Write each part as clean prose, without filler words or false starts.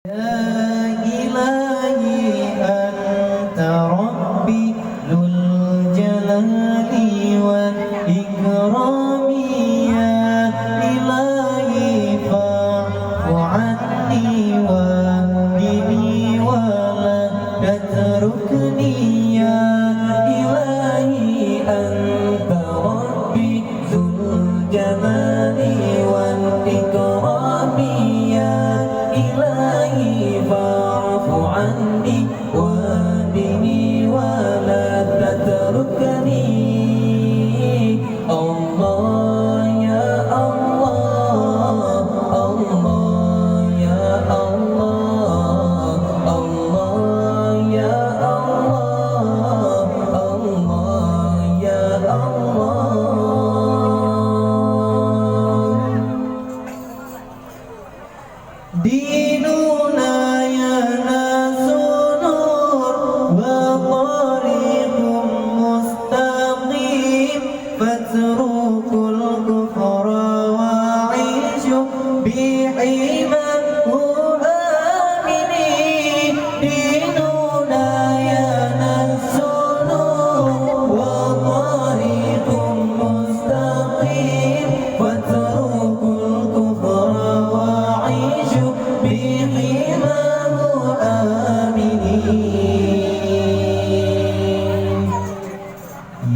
يا إلهي أنت ربي ذو الجلال والإكرام يا إلهي فاعف عني واهدني ولا تتركني يا إلهي أنت ربي ذو الجلال والإكرام يا إلهي فاعف عني واهدني ولا تتركني الله يا الله الله يا الله الله يا الله الله يا الله ديننا يناس نور وطريق مستقيم فاتركوا الكفر وعيشوا بحماه آمنين ديننا يناس نور وطريق مستقيم فاتركوا الكفر وعيشوا بحماه آمنين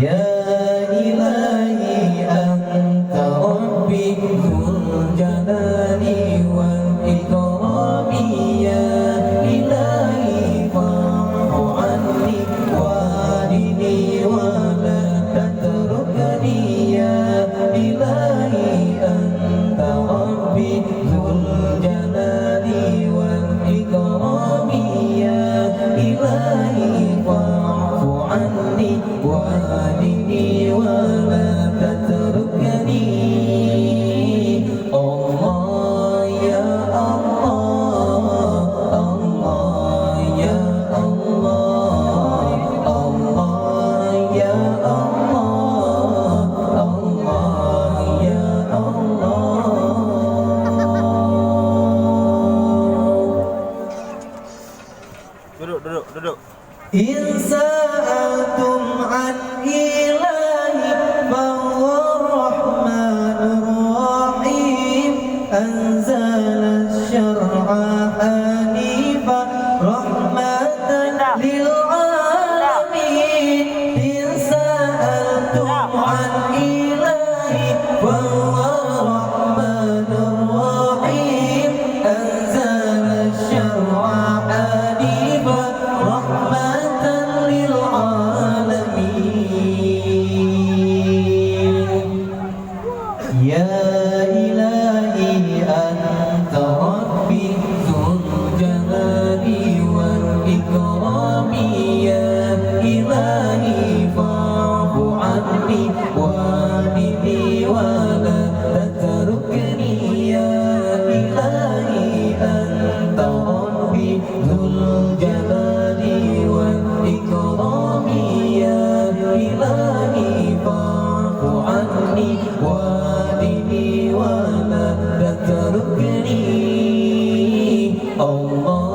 يا إلهي أنت ربي ذو الجلال والإكرام يا إلهي فاعف عني واهدني ولا تتركني يا إلهي أنت ربي ذو الجلال والإكرام يا إلهي فاعف عني واهدني ولا تتركني الله يا الله الله يا الله الله يا الله الله يا الله Duduk. إن سألتم عن إلهي فهو الرحمن الرحيم أنزل الشرع حنيفا رحمة للعالمين إن سألتم عن إلهي فهو الرحمن الرحيم أنزل الشرع حنيفا رحمة للعالمين يا إلهي أنت ربي ذو الجلال والإكرام يا إلهي فاعف عني واهدني ولا تتركني يا إلهي أنت ربي ذو الجلال والإكرام يا إلهي فاعف عني واهدني ولا تتركني الله